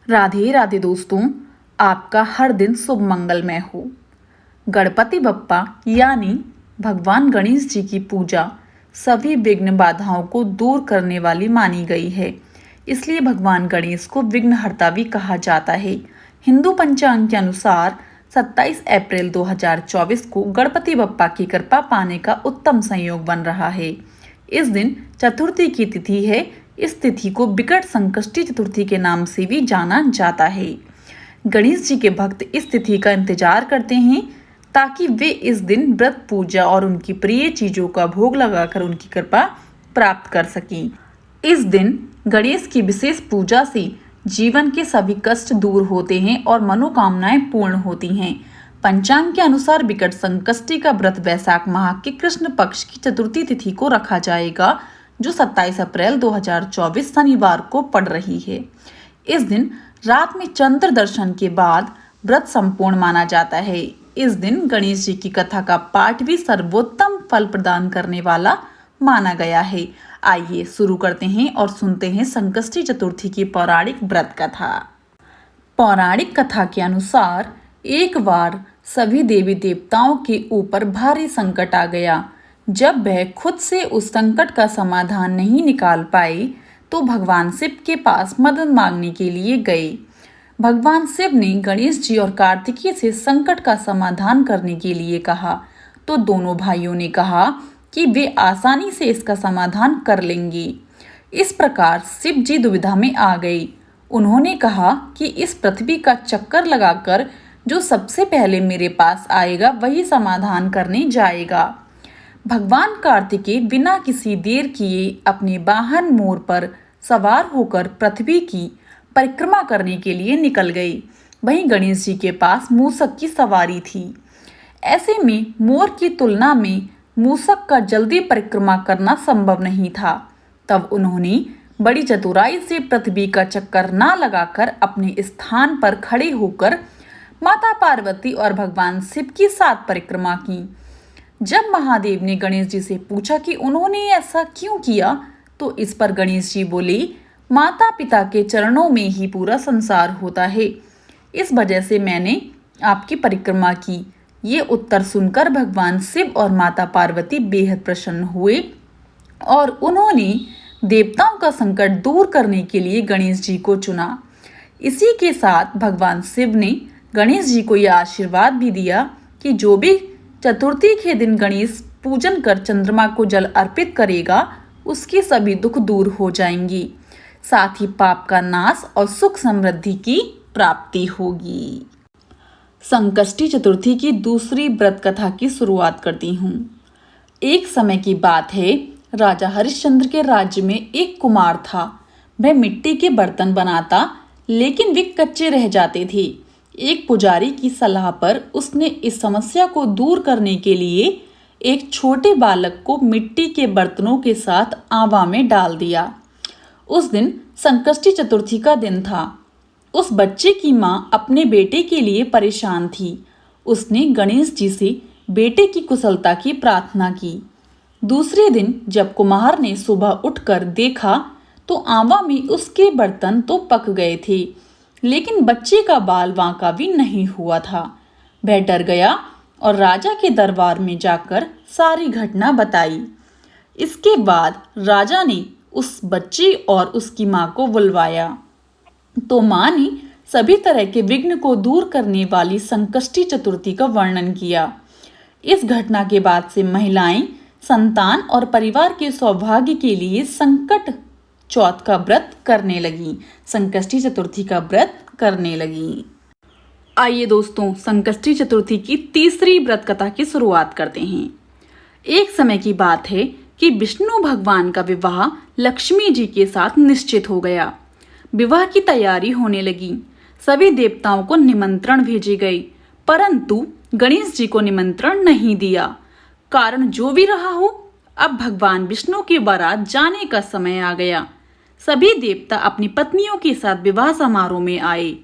राधे राधे दोस्तों, आपका हर दिन शुभ मंगलमय हो। गणपति बप्पा यानी भगवान गणेश जी की पूजा सभी विघ्न बाधाओं को दूर करने वाली मानी गई है। इसलिए भगवान गणेश को विघ्नहर्ता भी कहा जाता है। हिंदू पंचांग के अनुसार 27 अप्रैल 2024 को गणपति बप्पा की कृपा पाने का उत्तम संयोग बन रहा है। इस दिन चतुर्थी की तिथि है। इस तिथि को विकट संकष्टी चतुर्थी के नाम से भी जाना जाता है। गणेश जी के भक्त इस तिथि का इंतजार करते हैं ताकि वे इस दिन व्रत पूजा और उनकी प्रिय चीजों का भोग लगाकर उनकी कृपा प्राप्त कर सकें। इस दिन गणेश की विशेष पूजा से जीवन के सभी कष्ट दूर होते हैं और मनोकामनाएं पूर्ण होती हैं। पंचांग के अनुसार विकट संकष्टी का व्रत वैशाख माह के कृष्ण पक्ष की चतुर्थी तिथि को रखा जाएगा, जो 27 अप्रैल 2024 शनिवार को पड़ रही है। इस दिन रात में चंद्र दर्शन के बाद व्रत संपूर्ण माना जाता है। इस दिन गणेश जी की कथा का पाठ भी सर्वोत्तम फल प्रदान करने वाला माना गया है। आइए शुरू करते हैं और सुनते हैं संकष्टी चतुर्थी की पौराणिक व्रत कथा। पौराणिक कथा के अनुसार एक बार सभी देवी देवताओं के ऊपर भारी संकट आ गया। जब वह खुद से उस संकट का समाधान नहीं निकाल पाए तो भगवान शिव के पास मदद मांगने के लिए गए। भगवान शिव ने गणेश जी और कार्तिकेय से संकट का समाधान करने के लिए कहा तो दोनों भाइयों ने कहा कि वे आसानी से इसका समाधान कर लेंगे। इस प्रकार शिव जी दुविधा में आ गए। उन्होंने कहा कि इस पृथ्वी का चक्कर लगाकर जो सबसे पहले मेरे पास आएगा वही समाधान करने जाएगा। भगवान कार्तिकेय बिना किसी देर किए अपने वाहन मोर पर सवार होकर पृथ्वी की परिक्रमा करने के लिए निकल गए। वहीं गणेश जी के पास मूषक की सवारी थी। ऐसे में मोर की तुलना में मूषक का जल्दी परिक्रमा करना संभव नहीं था। तब उन्होंने बड़ी चतुराई से पृथ्वी का चक्कर न लगाकर अपने स्थान पर खड़े होकर माता पार्वती और भगवान शिव की साथ परिक्रमा की। जब महादेव ने गणेश जी से पूछा कि उन्होंने ऐसा क्यों किया तो इस पर गणेश जी बोले, माता पिता के चरणों में ही पूरा संसार होता है, इस वजह से मैंने आपकी परिक्रमा की। ये उत्तर सुनकर भगवान शिव और माता पार्वती बेहद प्रसन्न हुए और उन्होंने देवताओं का संकट दूर करने के लिए गणेश जी को चुना। इसी के साथ भगवान शिव ने गणेश जी को यह आशीर्वाद भी दिया कि जो भी चतुर्थी के दिन गणेश पूजन कर चंद्रमा को जल अर्पित करेगा उसके सभी दुख दूर हो जाएंगी, साथ ही पाप का नाश और सुख समृद्धि की प्राप्ति होगी। संकष्टी चतुर्थी की दूसरी व्रत कथा की शुरुआत करती हूँ। एक समय की बात है, राजा हरिश्चंद्र के राज्य में एक कुमार था। वह मिट्टी के बर्तन बनाता लेकिन वे कच्चे रह जाते थे। एक पुजारी की सलाह पर उसने इस समस्या को दूर करने के लिए एक छोटे बालक को मिट्टी के बर्तनों के साथ आवा में डाल दिया। उस दिन संकष्टी चतुर्थी का दिन था। उस बच्चे की माँ अपने बेटे के लिए परेशान थी। उसने गणेश जी से बेटे की कुशलता की प्रार्थना की। दूसरे दिन जब कुम्हार ने सुबह उठकर देखा तो आवा में उसके बर्तन तो पक गए थे, लेकिन बच्चे का बाल बांका भी नहीं हुआ था। वह डर गया और राजा के दरबार में जाकर सारी घटना बताई। इसके बाद राजा ने उस बच्चे और उसकी माँ को बुलवाया तो माँ ने सभी तरह के विघ्न को दूर करने वाली संकष्टी चतुर्थी का वर्णन किया। इस घटना के बाद से महिलाएं संतान और परिवार के सौभाग्य के लिए संकट चौथ का व्रत करने लगी, संकष्टी चतुर्थी का व्रत करने लगी। आइए दोस्तों, संकष्टी चतुर्थी की तीसरी व्रत कथा की शुरुआत करते हैं। एक समय की बात है कि विष्णु भगवान का विवाह लक्ष्मी जी के साथ निश्चित हो गया। विवाह की तैयारी होने लगी। सभी देवताओं को निमंत्रण भेजे गए, परंतु गणेश जी को निमंत्रण नहीं दिया। कारण जो भी रहा हो, अब भगवान विष्णु की बारात जाने का समय आ गया। सभी देवता अपनी पत्नियों के साथ विवाह समारोह में आए।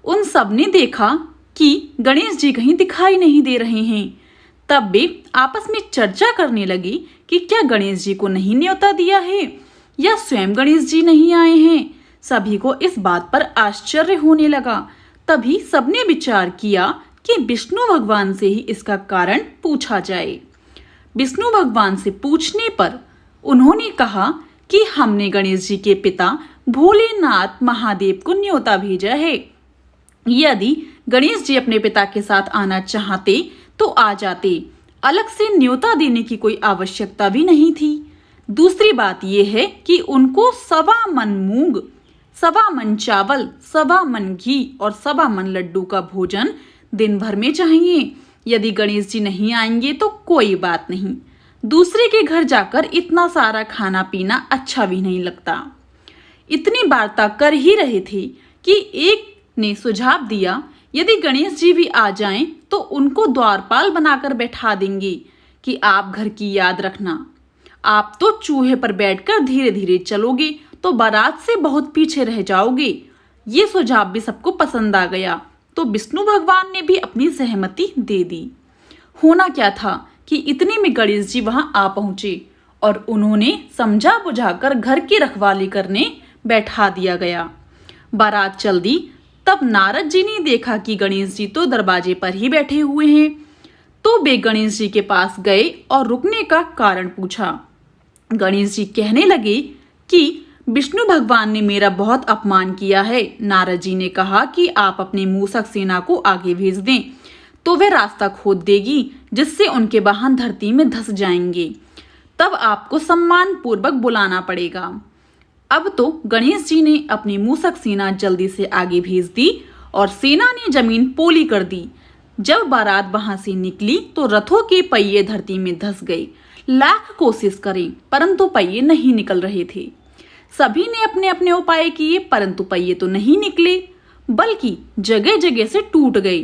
उन सब ने देखा कि गणेश जी कहीं दिखाई नहीं दे रहे हैं। तब वे आपस में चर्चा करने लगी कि क्या गणेश जी को नहीं न्योता दिया है या स्वयं गणेश जी नहीं आए हैं। सभी को इस बात पर आश्चर्य होने लगा। तभी सबने विचार किया कि विष्णु भगवान से ही इसका कारण पूछा जाए। विष्णु भगवान से पूछने पर उन्होंने कहा कि हमने गणेश जी के पिता भोलेनाथ महादेव को न्योता भेजा है। यदि गणेश जी अपने पिता के साथ आना चाहते तो आ जाते, अलग से न्योता देने की कोई आवश्यकता भी नहीं थी। दूसरी बात यह है कि उनको 1.25 मन मूंग, 1.25 मन चावल, 1.25 मन घी और 1.25 मन लड्डू का भोजन दिन भर में चाहिए। यदि गणेश जी नहीं आएंगे तो कोई बात नहीं, दूसरे के घर जाकर इतना सारा खाना पीना अच्छा भी नहीं लगता। इतनी वार्ता कर ही रहे थे कि एक ने सुझाव दिया, यदि गणेश जी भी आ जाएं तो उनको द्वारपाल बनाकर बैठा देंगे कि आप घर की याद रखना। आप तो चूहे पर बैठकर धीरे धीरे चलोगे तो बारात से बहुत पीछे रह जाओगे। ये सुझाव भी सबको पसंद आ गया तो विष्णु भगवान ने भी अपनी सहमति दे दी। होना क्या था कि इतने में गणेश जी वहां आ पहुंचे और उन्होंने समझा बुझाकर घर की रखवाली करने बैठा दिया गया। बारात चल दी। तब नारद जी ने देखा कि गणेश जी तो दरवाजे पर ही बैठे हुए हैं, तो वे गणेश जी के पास गए और रुकने का कारण पूछा। गणेश जी कहने लगे कि विष्णु भगवान ने मेरा बहुत अपमान किया है। नारद जी ने कहा कि आप अपने मूसक सेना को आगे भेज दें तो वे रास्ता खोद देगी, जिससे उनके वाहन धरती में धंस जाएंगे। तब आपको सम्मान पूर्वक बुलाना पड़ेगा। अब तो गणेश जी ने अपनी मूसक सेना जल्दी से आगे भेज दी और सेना ने जमीन पोली कर दी। जब बारात वहां से निकली तो रथों के पहिए धरती में धंस गए। लाख कोशिश करें परंतु पहिए नहीं निकल रहे थे। सभी ने अपने अपने उपाय किए परंतु पहिए तो नहीं निकले, बल्कि जगह जगह से टूट गए।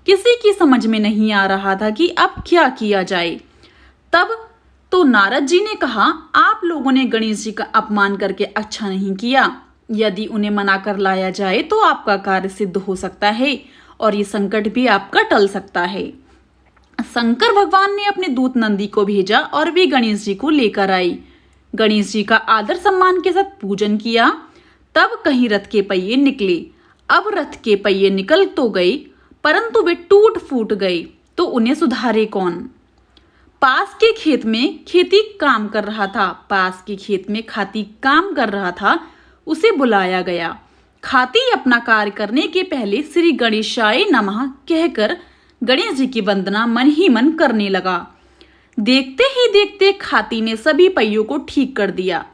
किसी की समझ में नहीं आ रहा था कि अब क्या किया जाए। तब तो नारद जी ने कहा, आप लोगों ने गणेश जी का अपमान करके अच्छा नहीं किया। यदि उन्हें मना कर लाया जाए तो आपका कार्य सिद्ध हो सकता है और ये संकट भी आपका टल सकता है। शंकर भगवान ने अपने दूत नंदी को भेजा और वे गणेश जी को लेकर आई। गणेश जी का आदर सम्मान के साथ पूजन किया। तब कहीं रथ के पहिए निकले। अब रथ के पहिए निकल तो गए परंतु वे टूट फूट गए, तो उन्हें सुधारे कौन। पास के खेत में खेती काम कर रहा था, पास के खेत में खाती काम कर रहा था, उसे बुलाया गया। खाती अपना कार्य करने के पहले श्री गणेशाय नमः कहकर गणेश जी की वंदना मन ही मन करने लगा। देखते ही देखते खाती ने सभी पहियों को ठीक कर दिया।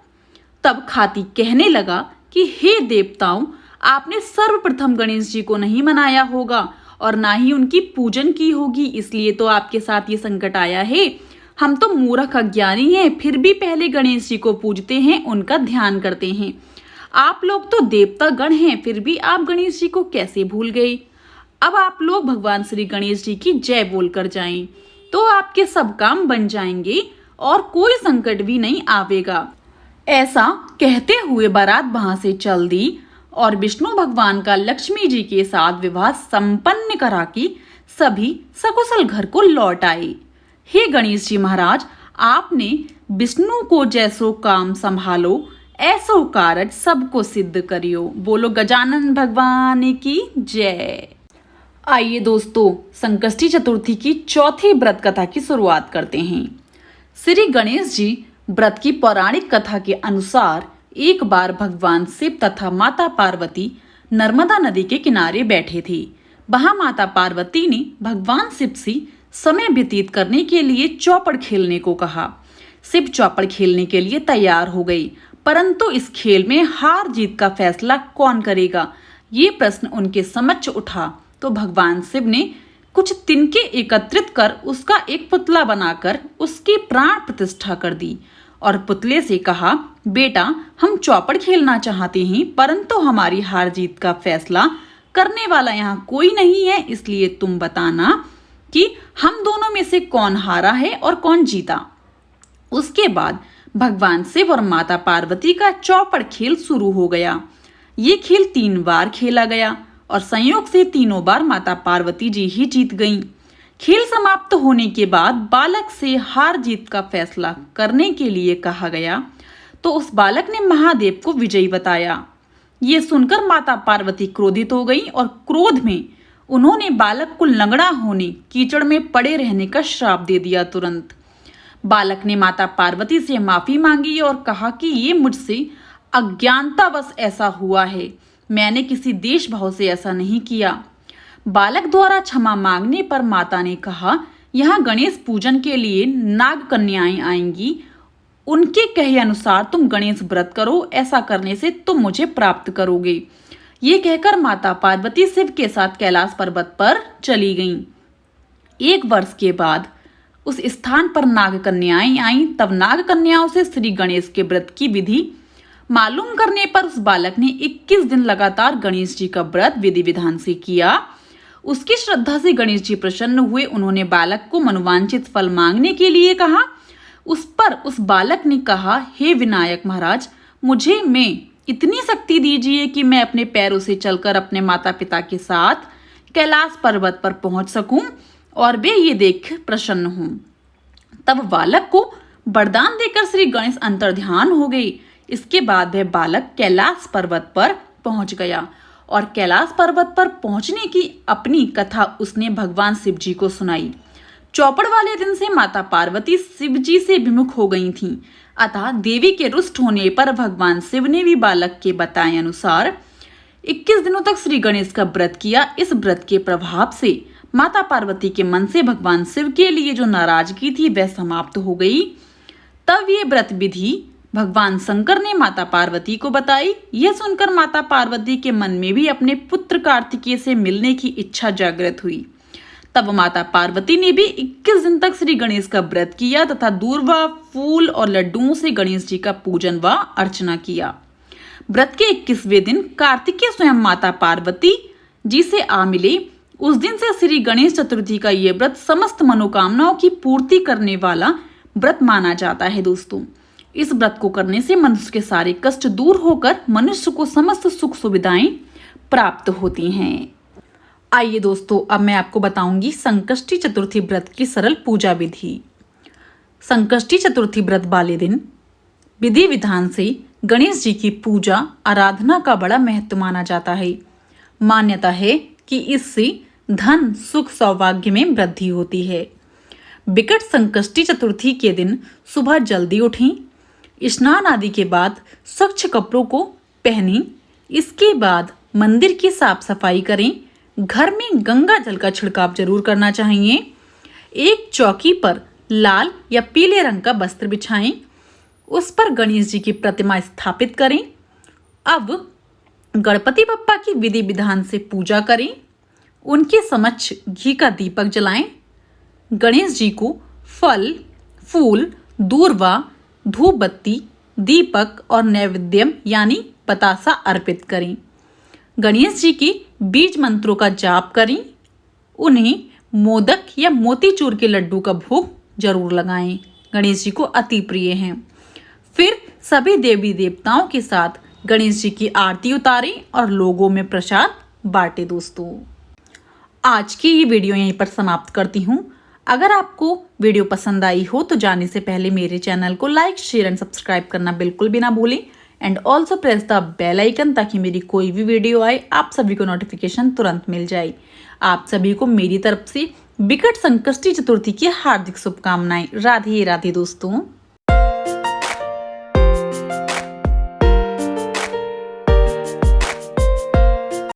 तब खाती कहने लगा कि हे देवताओं, आपने सर्वप्रथम गणेश जी को नहीं मनाया होगा और ना ही उनकी पूजन की होगी, इसलिए तो आपके साथ ये संकट आया है। हम तो मूर्ख अज्ञानी हैं, फिर भी पहले गणेश जी को पूजते हैं, उनका ध्यान करते हैं। आप लोग तो देवता गण हैं, फिर भी आप गणेश जी को कैसे भूल गए। अब आप लोग भगवान श्री गणेश जी की जय बोलकर जाएं, तो आपके सब काम बन जाएंगे और कोई संकट भी नहीं आवेगा। ऐसा कहते हुए बारात वहां से चल दी और विष्णु भगवान का लक्ष्मी जी के साथ विवाह संपन्न करा के सभी सकुशल घर को लौट आए। हे गणेश जी महाराज, आपने विष्णु को जैसो काम संभालो, ऐसो कारज सबको सिद्ध करियो। बोलो गजानन भगवान की जय। आइए दोस्तों, संकष्टी चतुर्थी की चौथी व्रत कथा की शुरुआत करते हैं। श्री गणेश जी व्रत की पौराणिक कथा के अनुसार एक बार भगवान शिव तथा माता पार्वती नर्मदा नदी के किनारे बैठे थे। वहां माता पार्वती ने भगवान शिव से समय व्यतीत करने के लिए चौपड़ खेलने को कहा। शिव चौपड़ खेलने के लिए तैयार हो गई, परंतु इस खेल में हार जीत का फैसला कौन करेगा, ये प्रश्न उनके समक्ष उठा। तो भगवान शिव ने कुछ तिनके एकत्रित कर उसका एक पुतला बनाकर उसकी प्राण प्रतिष्ठा कर दी और पुतले से कहा, बेटा, हम चौपड़ खेलना चाहते हैं, परंतु हमारी हार जीत का फैसला करने वाला यहाँ कोई नहीं है, इसलिए तुम बताना कि हम दोनों में से कौन हारा है और कौन जीता। उसके बाद भगवान शिव और माता पार्वती का चौपड़ खेल शुरू हो गया। ये खेल 3 बार खेला गया और संयोग से तीनों बार माता पार्वती जी ही जीत गईं। खेल समाप्त होने के बाद बालक से हार जीत का फैसला करने के लिए कहा गया, तो उस बालक ने महादेव को विजयी बताया। ये सुनकर माता पार्वती क्रोधित हो गईं और क्रोध में उन्होंने बालक को लंगड़ा होने, कीचड़ में पड़े रहने का श्राप दे दिया। तुरंत बालक ने माता पार्वती से माफी मांगी और कहा कि ये मुझसे अज्ञानतावश ऐसा हुआ है, मैंने किसी देश भाव से ऐसा नहीं किया। बालक द्वारा क्षमा मांगने पर माता ने कहा, यहाँ गणेश पूजन के लिए नाग कन्याएं आएंगी, उनके कहे अनुसार तुम गणेश व्रत करो, ऐसा करने से तुम मुझे प्राप्त करोगे। ये कहकर माता पार्वती शिव के साथ कैलाश पर्वत पर चली गईं। 1 वर्ष के बाद उस स्थान पर नाग कन्याएं आईं। तब नाग कन्याओं से श्री गणेश के व्रत की विधि मालूम करने पर उस बालक ने 21 दिन लगातार गणेश जी का व्रत विधि विधान से किया। उसकी श्रद्धा से गणेश जी प्रसन्न हुए। उन्होंने बालक को मनोवांछित फल मांगने के लिए कहा। उस पर उस बालक ने कहा, हे विनायक महाराज, मुझे में इतनी शक्ति दीजिए कि मैं अपने पैरों से चलकर अपने माता पिता के साथ कैलाश पर्वत पर पहुंच सकूं और वे ये देख प्रसन्न हों। तब बालक को वरदान देकर श्री गणेश अंतर्ध्यान हो गए। इसके बाद वह बालक कैलाश पर्वत पर पहुंच गया और कैलाश पर्वत पर पहुंचने की अपनी कथा उसने भगवान शिव जी को सुनाई। चौपड़ वाले दिन से माता पार्वती शिव जी से विमुख हो गई थीं। अतः देवी के रुष्ट होने पर भगवान शिव ने भी बालक के बताए अनुसार 21 दिनों तक श्री गणेश का व्रत किया। इस व्रत के प्रभाव से माता पार्वती के मन से भगवान शिव के लिए जो नाराजगी थी वह समाप्त हो गई। तब ये व्रत विधि भगवान शंकर ने माता पार्वती को बताई। यह सुनकर माता पार्वती के मन में भी अपने पुत्र कार्तिकेय से मिलने की इच्छा जागृत हुई। तब माता पार्वती ने भी 21 दिन तक श्री गणेश का व्रत किया तथा दूर्वा, फूल और लड्डुओं से गणेश जी का पूजन व अर्चना किया। व्रत के 21वें दिन कार्तिकेय स्वयं माता पार्वती जी से आ मिले। उस दिन से श्री गणेश चतुर्थी का ये व्रत समस्त मनोकामनाओं की पूर्ति करने वाला व्रत माना जाता है। दोस्तों, इस व्रत को करने से मनुष्य के सारे कष्ट दूर होकर मनुष्य को समस्त सुख सुविधाएं प्राप्त होती हैं। आइए दोस्तों, अब मैं आपको बताऊंगी संकष्टी चतुर्थी व्रत की सरल पूजा विधि। संकष्टी चतुर्थी व्रत वाले दिन विधि विधान से गणेश जी की पूजा आराधना का बड़ा महत्व माना जाता है। मान्यता है कि इससे धन, सुख, सौभाग्य में वृद्धि होती है। विकट संकष्टी चतुर्थी के दिन सुबह जल्दी उठें, स्नान आदि के बाद स्वच्छ कपड़ों को पहनें। इसके बाद मंदिर की साफ सफाई करें। घर में गंगा जल का छिड़काव जरूर करना चाहिए। एक चौकी पर लाल या पीले रंग का वस्त्र बिछाएं। उस पर गणेश जी की प्रतिमा स्थापित करें। अब गणपति बप्पा की विधि विधान से पूजा करें। उनके समक्ष घी का दीपक जलाएं। गणेश जी को फल, फूल, दूर्वा, धूप बत्ती, दीपक और नैवेद्यम यानी बतासा अर्पित करें। गणेश जी के बीज मंत्रों का जाप करें। उन्हें मोदक या मोतीचूर के लड्डू का भोग जरूर लगाएं। गणेश जी को अति प्रिय हैं। फिर सभी देवी देवताओं के साथ गणेश जी की आरती उतारें और लोगों में प्रसाद बांटें। दोस्तों, आज की ये वीडियो यहीं पर समाप्त करती हूँ। अगर आपको वीडियो पसंद आई हो तो जाने से पहले मेरे चैनल को लाइक, शेयर एंड सब्सक्राइब करना बिल्कुल भी ना भूलें and also press the bell icon ताकि मेरी कोई भी वीडियो आए आप सभी को नोटिफिकेशन तुरंत मिल जाए। आप सभी को मेरी तरफ से विकट संकष्टी चतुर्थी की हार्दिक शुभकामनाएं। राधे राधे दोस्तों।